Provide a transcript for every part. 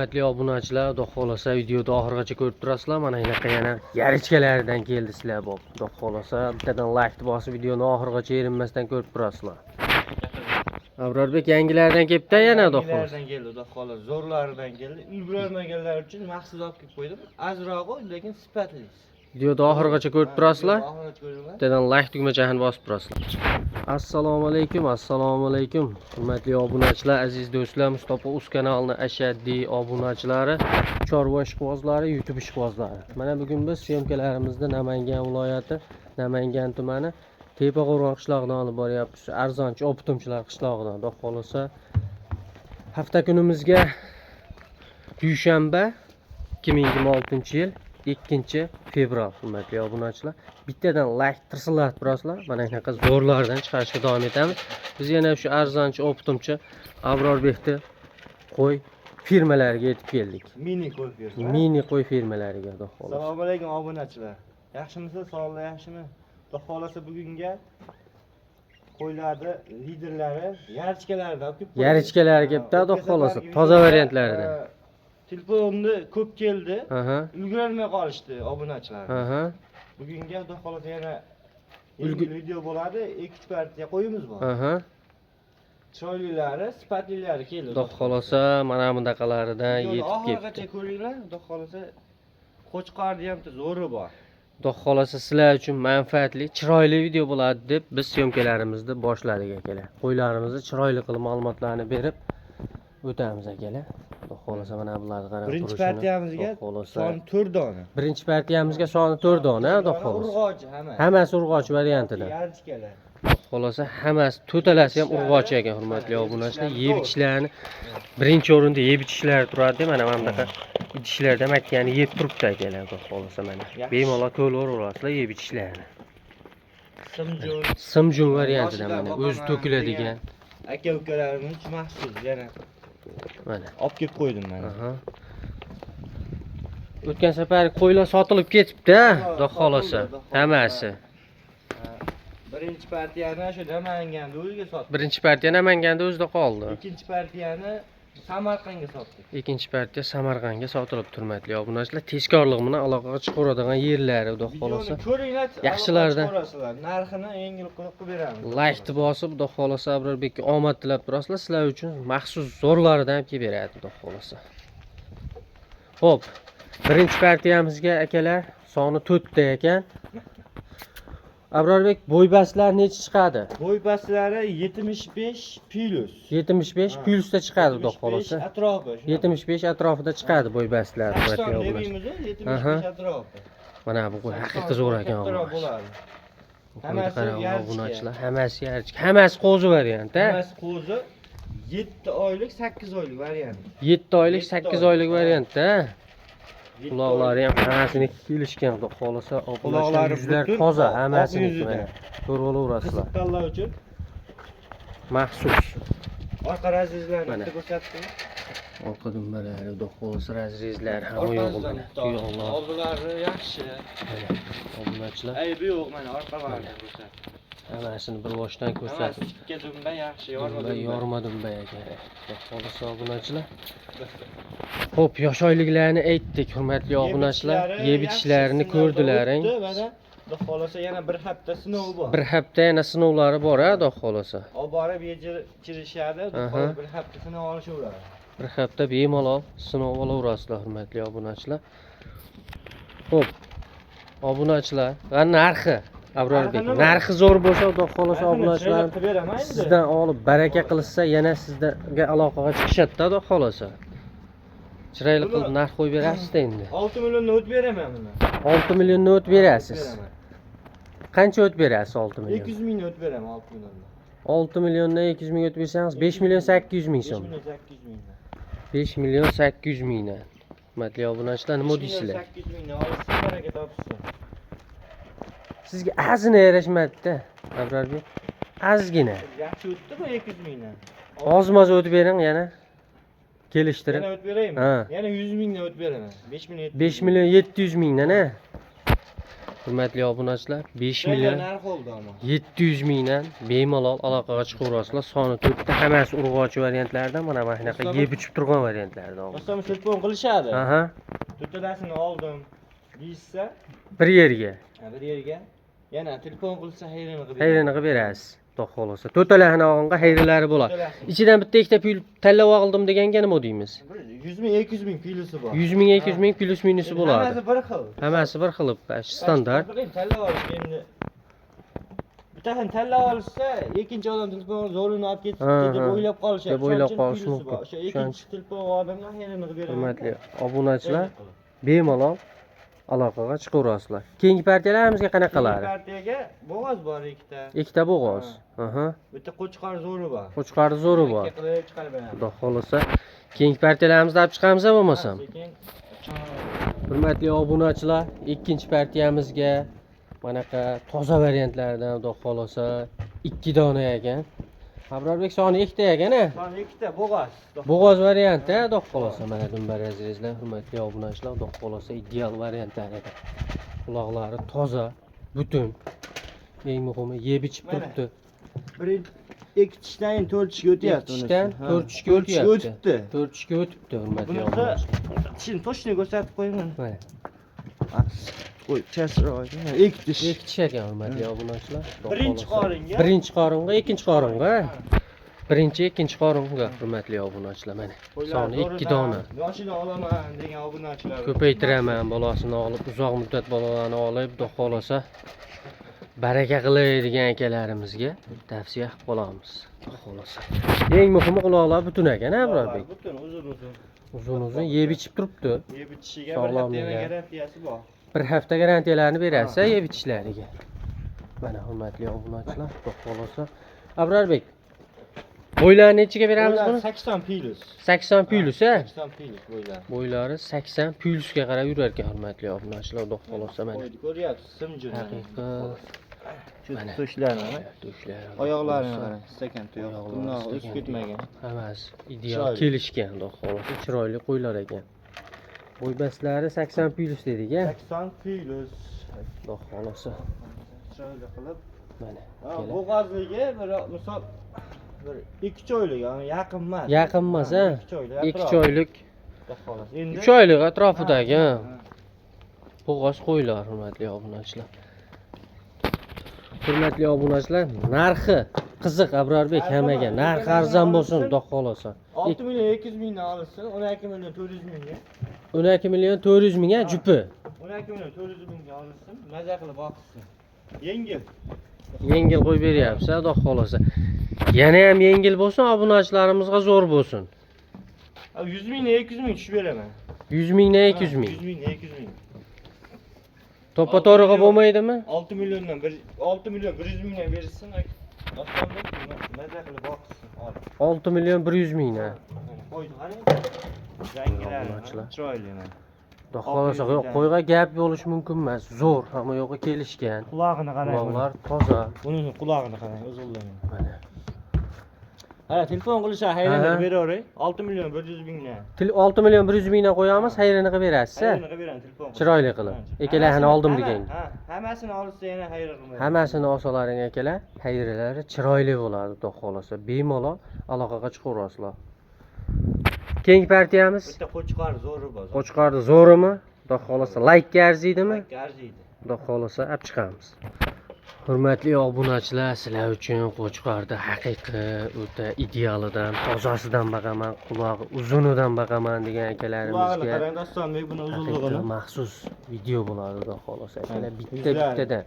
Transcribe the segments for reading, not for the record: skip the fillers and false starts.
Hurmatli obunachilar, xudo xolasa videoda oxirigacha ko'rib turasizlar. Mana bunaqa yana yarichkalaridan keldi sizlar bop. Xudo xolasa bittadan like bosib videoni oxirigacha erinmasdan ko'rib turasizlar. Abrorbek yangilardan kelibdi yana xudo xolasa. Yangilardan keldi, xudo xolasa zo'rlaridan keldi. Ulgurolmaganlar uchun maxsus olib kelib qo'ydim. Azrog'i, lekin sifatli. Videoda oxirigacha ko'rib turasizlar. Bittadan like tugmachasini bosib turasizlar. Assalomu alaykum, assalomu alaykum. Hurmatli obunachilar, aziz do'stlar, Mustafa Uz kanalining ashaddiy obunachilari, chorva ishqibozlari, YouTube ishqibozlari. Mana bugun biz syomkalarimizda Namangan viloyati, Namangan tumani Tepaqo'rg'on qishlog'idan olib boryapmiz. Arzonchi opitumchilar qishlog'idan. Xudo xolasa hafta kunimizga dushanba 2026-yil 2-fevral. Hurmatli obunachilar, bittadan like tirsillatib turasizlar. Mana shunaqa zo'rlardan chiqarishga davom etamiz. Biz yana shu arzonchi opitumchi Abrorbekni qo'y firmalariga yetib keldik. Mini qo'y firma. Mini qo'y firmalariga, xudo xolasa. Assalomu alaykum obunachilar. Yaxshimisiz? Sog'lik yaxshimi? Xudo xolasa bugunga qo'ylarni liderlari yarichkalarida olib kelib. Yarichkalari kelibdi, xudo xolasa, toza variantlaridan. Telefonni ko'p keldi. Aha. Ulgurolmay qolishdi obunachilar. Aha. Bugunga xudo xolasa yana video bo'ladi. 2-3 partiya qo'yimiz bor. Aha. Chiroylilari, sifatlilari keldi. Xudo xolasa mana bundaqalaridan yetib keldi. Oxirigacha ko'ringlar, xudo xolasa qo'chqorni ham zo'ri bor. Xudo xolasa sizlar uchun manfaatli, chiroyli video bo'ladi deb biz syomkalarimizni boshladik akalar. Qo'ylarimizni chiroyli qilib ma'lumotlarni berib o'tamiz akalar. Xudo xolasa mana bularni qarab turishini. Birinchi partiyamizga soni 4 dona. Birinchi partiyamizga soni 4 dona, xudo xolasa. Urg'ochi hammasi. Hammasi urg'ochi variantida. Yarichkalar. Xolasa hammasi to'talasi ham urg'ochi ekan, hurmatli obunachilar. Yeb ichishlarni birinchi o'rinda yeb ichishlari turadi. Mana bunaqa idishlarda makkani yeb turibdi akalar, xudo xolasa mana. Bemalol ko'raverasizlar yeb ichishlarini. Simjun variantida mana o'zi to'kiladigan. Aka-ukalarimiz uchun maxsus yana Mana olib kelib qo'ydim mana. O'tgan safar qo'ylar sotilib ketibdi, xudo xolasa. Hammasi. Birinchi partiyani shu Namanganda o'ziga sotdik. Birinchi partiya Namanganda o'zida qoldi. Ikkinchi partiyani Samarqandga sotdik. Ikkinchi partiya Samarqandga sotilib turmatli obunachilar. Tezkorlik bilan aloqaga chiqaradigan yerlari, xudo xolasa. Yaxshilardan narxini yengil qilib beramiz. Like bosib, xudo xolasa Abrorbekka omad tilab turasizlar. Sizlar uchun maxsus zo'rlaridan ham kelib beradi, xudo xolasa. Xo'p, birinchi partiyamizga akalar soni 4 ta ekan. Abrorbek bo'ybastlar necha chiqadi? Bo'ybastlari 75 plus. 75 plusda chiqadi, xudo xolasa. Atrofi. 75 atrofida chiqadi bo'ybastlar. 75 atrofi. Mana bu qo'y haqiqiy zo'r ekan, bo'ladi. Hammasi yarichka. Hammasi qo'zi variant, ha? Hammasi qo'zi. 7 oylik, 8 oylik variant. 7 oylik, 8 oylik variant, ha? Quloqlari ham hammasini kelishgan, xudo xolasa. Quloqlari yuzlar toza, hammasini mana ko'rib olaverasizlar. Tanlov uchun maxsus. Orqa razrezlarni ko'rsatdim. Orqa dumbalari, xudo xolasa razrezlar ham yo'q mana. Oldilari yaxshi. Obunachilar. Aybi yo'q mana orqalarni ko'rsatdim. Hammasini bir boshdan ko'rsatdim. Ikki dumba yaxshi, yorma dumba ekan. Xudo xolasa obunachilar. Xo'p, yosh oyliklarni aytdik, hurmatli obunachilar. Yeb ichishlarini ko'rdilaring. Xudo xolasa yana bir hafta sinov bor. Bir hafta yana sinovlari bor, ha, xudo xolasa. Olib borib yechirishadi, xudo xolasa bir hafta sinov olishaveradi. Bir hafta bemalol sinov olaverasizlar, hurmatli obunachilar. Xo'p, obunachilar, va narxi Abrorbek, narxi zo'r bo'lsa, xudo xolasa obunachilar sizdan olib baraka qilsa, yana sizga aloqaga chiqishadi-da, xudo xolasa. Chiroyli qilib narx qo'yib berasiz-da endi. 6 milliondan o'tib beraman buni. 6 milliondan o'tib berasiz. Qancha o'tib berasiz 6 million? 200 ming o'tib beraman 6 milliondan. 6 milliondan 200 ming o'tib bersangiz 5 million 800 ming so'm. 5 million 800 mingdan. Hurmatli obunachilar, nima deysizlar? 800 mingdan olsa baraka topsin. Sizga azina yarashmadi-da, Abrorbek. Azgina. Yaxshi o'tdi bu 200 mingdan. Ozmoz o'tib bering yana. Kelishtirib. Yana o'tib beraymi? Ha. Yana 100 mingdan o'tib beraman. 5 million 700 mingdan, ha. Hurmatli obunachilar, 5 Million million narx oldu ama. 700 mingdan bemalol aloqaga chiqaverasizlar. Soni 4 ta, hammasi urg'ochi variantlardan, mana shunaqa yeb ichib turgan variantlardan. Dostum telefon qilishadi. Aha, To'rttalasini oldim. Deyishsa, bir yerga. bir yerga. Yana telefon qilsa hayrini qilib. Hayrini qilib berasiz. Xudo xolasa. To'rtalarini olganda hayrilari bo'ladi. Ichidan bitta ikkita pul tanlab oldim deganga nima deymiz? 100 ming, 200 ming kilosi bor. 100 ming, 200 ming plus minusi bo'ladi. Hammasi bir xil. Hammasi bir xil, standart. Tanlab olish endi. Bittani tanlab olsa, ikkinchi odam telefonni zo'rini olib ketdi deb o'ylab qolishadi. Deb o'ylab qolish mumkin. O'sha ikkinchi telefon odamga hayrini qilib beradi. Hurmatli obunachilar, bemalol aloqaga chiqaverasizlar. Keyingi partiyalarimizga qanaqalari? Partiyaga bo'g'oz bor ikkita. Ikkita bo'g'oz. Aha. Bitta qo'chqor zo'ri bor. Qo'chqor zo'ri bor. Ikki qilib chiqarib beramiz. Xudo xolasa, keyingi partiyalarimizni olib chiqamiz bo'lmasam. Sekin Hurmatli obunachilar, ikkinchi partiyamizga manaqa toza variantlardan xudo xolasa 2 dona ekan. Abrorbek soni ikkita ekan-a? Son ikkita bo'g'oz. Bo'g'oz varianti, xudo xolasa mana dumbarazingizlar, hurmatli obunachilar, xudo xolasa ideal variantlar ekan. Quloqlari toza, butun. Eng muhimi yeb ichib turibdi. Bir ikki tishdan 4 tishga o'tyapti. 2 tishdan 4 tishga o'tyapti. 4 tishga o'tibdi, hurmatli obunachilar. Tishini to'shni ko'rsatib qo'yman. Mana Qo'y, chasroq. Ikki tish. 2 tish ekan, hurmatli obunachilar. Birinchi qoringa. Birinchi qoringa, ikkinchi qoringa. Birinchi, ikkinchi qoringa, hurmatli obunachilar mana. Soni 2 dona. Yoshini olaman degan obunachilar. Ko'paytiraman, bolasini olib, uzoq muddat bolalarni olib, xudo xolasa baraka qilay degan akalarimizga tavsiya qilib qolamiz. Xudo xolasa. Eng muhimi quloqlar butun ekan, Abrorbek. Butun uzun-uzun. Uzun-uzun yeb ichib turibdi. Yeb ichishiga bir hafta garantiyasi bor. Bir hafta garantiyalarini berasiz yeb ichishlariga. Mana hurmatli obunachilar, xudo xolasa. Abrorbek, bo'ylarni nechiga beramiz buni? 80 plus. 80 plus, a? 80 plus bo'ylar. Bo'ylari 80 plusga qarab yurar ekan, hurmatli obunachilar, xudo xolasa mana. Ko'ryapsiz, simjini. Haqiqat. Mana To'shlarni, to'shlar. oyoqlarini qarang, stakan tuyoq. Bundan o'sib ketmagan. Hammasi ideal kelishgan, xudo xolasa, chiroyli qo'ylar ekan. Bo'y baslari 80 plus dedik-a? 80 plus. Xudo xolasa. Chiroyli qilib. Mana. Bo'g'ozligi bir misol bir 2 oylik, ya'ni yaqin emas. Yaqin emas, a? 2 oylik. Endi 3 oylik atrofidagi bo'g'oz qo'ylar, hurmatli obunachilar. Hurmatli obunachilar, narxi qiziq Abrorbek hammaga. Narxi arzon bo'lsin, xudo xolasa. 6 million 200 mingdan olsin, 12 million 400 mingga. 12 million 400 mingga jupi. 12 million 400 mingga olsin, maza qilib boqsin. Yengil. Yengil qo'yib beryapsiz, xudo xolasa. Yana ham yengil bo'lsin, obunachilarimizga zo'r bo'lsin. 100 mingdan 200 ming tushib beraman. 100 mingdan 200 ming. 100 mingdan 200 ming. To'ppa-to'g'ri bo'lmaydimi? 6 milliondan 6 million 100 mingdan bersin. Ostonbek maza qilib boqsin. 6 million 100 mingdan. Qo'ydi, qarang. Rangilari chiroyli. Xudo xolasa, qo'yga gap bo'lish mumkin emas. Zo'r, hamma yo'qqa kelishgan. Qulog'ini qarang. Quloqlar toza. Buning qulog'ini qarang, uzunligini. Mana. Ha, telefon qilishsa hayrini beraveray. 6 million 100 mingdan. 6 million 100 mingdan qo'yamiz, hayrini qilib berasiz. Hayrini qilib beraman telefon. Chiroyli qilib. Ekalarini oldim degan. Ha, hammasini olsa yana hayr qilmayman. Hammasini olsalaring akalar, hayrilari chiroyli bo'ladi, xudo xolasa. Bemalol aloqaga chiqaverasizlar. Keyingi partiyamiz Bitta qo'chqor zo'ri bor. Qo'chqorni zo'rimi? Xudo xolasa like arziydimi? Arziydi. Xudo xolasa olib chiqamiz. Hurmatli obunachilar, sizlar uchun qo'chqorda haqiqiy o'ta idealidan, tozasidan baqaman, qulog'i uzunidan baqaman degan akalarimizga qarang Dostonbek, buni uzunligini maxsus video bo'ladi, xudo xolasa. Akalar bittadan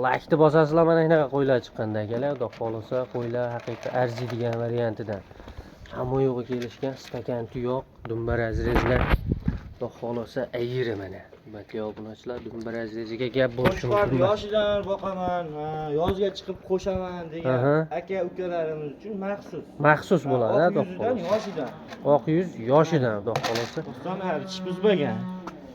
like bosasizlar, mana shunaqa qo'ylar chiqqanda akalar, xudo xolasa, qo'ylar haqiqiy arziydigan variantidan. Hamma yo'g'i kelishgan stakan tuyoq, dumbarazrezlar. Xudo xolasa ayiri mana. Hurmatli obunachilar, dumbarazreziga gap bo'lishi mumkin. Qo'chqor yoshidan boqaman, yozga chiqib qo'shaman degan aka ukalarimiz uchun maxsus. Maxsus bo'ladi, xudo xolasa. Yoshidan. Oq yuz yoshidan, xudo xolasa. Doston hali tish buzmagan.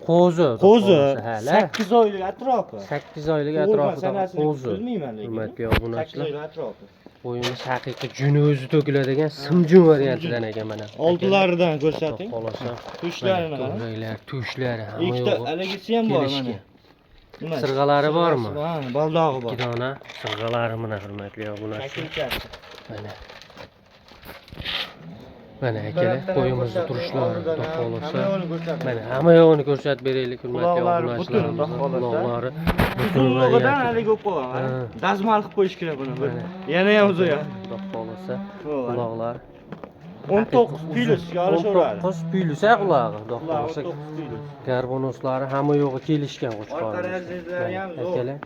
Qo'zi. 8 oylik atrofi. 8 oylik atrofida qo'zi. Bilmayman lekin. Hurmatli obunachilar. 8 oylik atrofi. Qo'yimiz haqiqiy juni o'zi to'kiladigan simjun variantidan ekan mana. Oldilaridan ko'rsating. Xolasa. Tushlarini qarang. To'raylar, tushlari hamma Ikkita aligisi ham bor mana. Sirg'alari bormi? Baldog'i bor. 2 dona sirg'alari mana hurmatli obunachilar. Shakilchasi. Mana. Mana akalar qo'yimizni turishlari xudo xolasa. Mana hamma yo'g'ini ko'rsatib beraylik hurmatli obunachilarimiz. Quloqlari butun Quloqidan haligi o'p qo'yaman. Dazmal qilib qo'yish kerak buni. Yana ham uzoq. Xudo xolasa. Quloqlar 19 plyusga olishaveradi. 19 plyus qulog'i xudo xolasa. Garbonoslari hamma yo'g'i kelishgan qo'chqorlar. Orqa razrezlari ham zo'r. Akalar.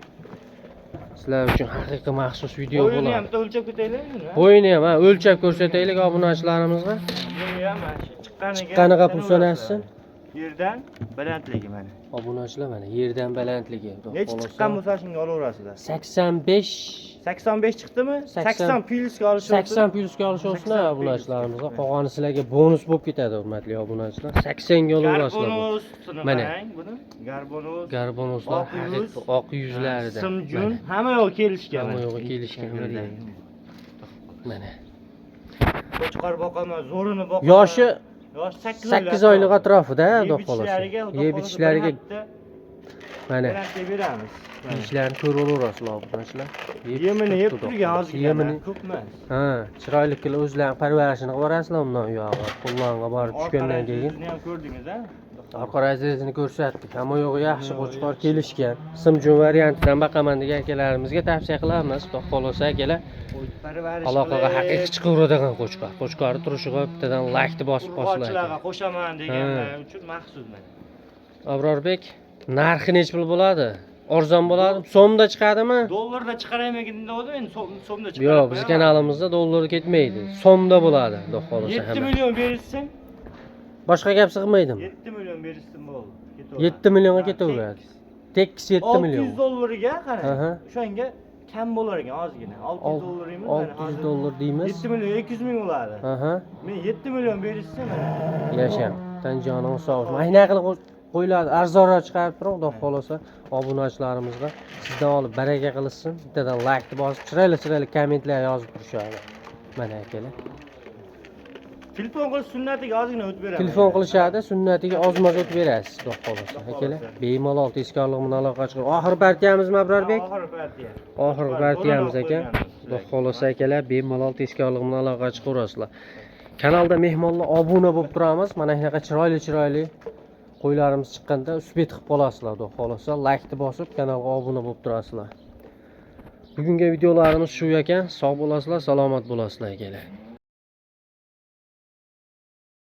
Sizlar uchun haqiqiy maxsus video Bo'yini bo'ladi. ham o'lchab ketaylikmi? Bo'yini ham o'lchab ko'rsataylik obunachilarimizga. Buni ham Chiqqaniga pul sanashsin. Yerdan balandligi mana. Obunachilar mana yerdan balandligi. Necha chiqqan bo'lsa shunga olaverasizlar. 85 85 chiqdimi? 80 plyusga olishib 80 plyusga olishsin obunachilarimizga. Qolgani sizlarga bonus bo'lib ketadi hurmatli obunachilar. 80 ga olaverasizlar. Mana buni garbonoz, garbonoslar haqiqiy oq yuzlarida. Simjun hamma yo'q kelishgan. Hamma yo'g'i kelishgan. Mana. Qo'chqor boqaman, zo'rini boqaman. Yoshi 8 oylik atrofida, xudo xolasa. Yeb ichishlariga mana beramiz. ishlarni ko'rib olaverasizlar obunachilar. Yemini yeb turgan ozgina ko'p emas. Ha, chiroyli qilib o'zlaring parvarishini qilib borasizlar undan uyog'i. Qo'llanga borib tushgandan keyin. Sizni ham ko'rdingiz-a? Orqa razrezini ko'rsatdik. Hamma yo'g'i yaxshi qo'chqor kelishgan. Simjun variantidan baqaman degan akalarimizga tavsiya qilamiz. Xudo xolasa akalar. Aloqaga haqiqiy chiqaveradigan qo'chqor. Qo'chqorni turishiga bittadan like bosib qo'shinglar. Qo'chqorchilarga qo'shaman deganlar uchun maxsus mana. Abrorbek, narxi necha pul bo'ladi? Arzon bo'ladimi? So'mda chiqadimi? Dollarda chiqaraymagan deganda endi so'mda chiqadi. Yo'q, biz kanalimizda dollar ketmaydi. So'mda bo'ladi, xudo xolasa 7 million berishsin. Boshqa gap sig'maydimi? 7 million berishsin bo'ldi. 7 millionga ketaveradi. Tekis 7 million. 600 dollariga qarang. Aha. O'shanga kam bo'lar ekan ozgina. 600 dollarimi? 600 dollar deymiz. 7 million 200 ming bo'ladi. Aha. Men 7 million berishsin mana. Yashang. Tanjonim sog' bo'lsin. Mayna qilib qo'yiladi, arzonroq chiqarib turing, xudo xolasa obunachilarimizga sizdan olib baraka qilsin. Bittadan like bosib, chiroyli kommentlar yozib turishadi. Mana akalar. Telefon qilish sunnatiga ozgina o'tib beramiz. Telefon qilishadi, sunnatiga ozmoz o'tib berasiz, xudo xolasa. Akalar, bemalol tezkorlik bilan aloqa chiqarib. Oxirgi partiyamizmi Abrorbek? Oxirgi partiya. Oxirgi partiyamiz ekan. Xudo xolasa akalar, bemalol tezkorlik bilan aloqa chiqarasizlar. Kanalda mehmonlar obuna bo'lib turamiz. Mana shunaqa chiroyli qo'ylarimiz chiqqanda uspet qilib qolasizlar, xudo xolasa. Like bosib, kanalga obuna bo'lib turasizlar. Bugungi videolarimiz shu ekan. Sog' bo'lasizlar, salomat bo'lasizlar akalar.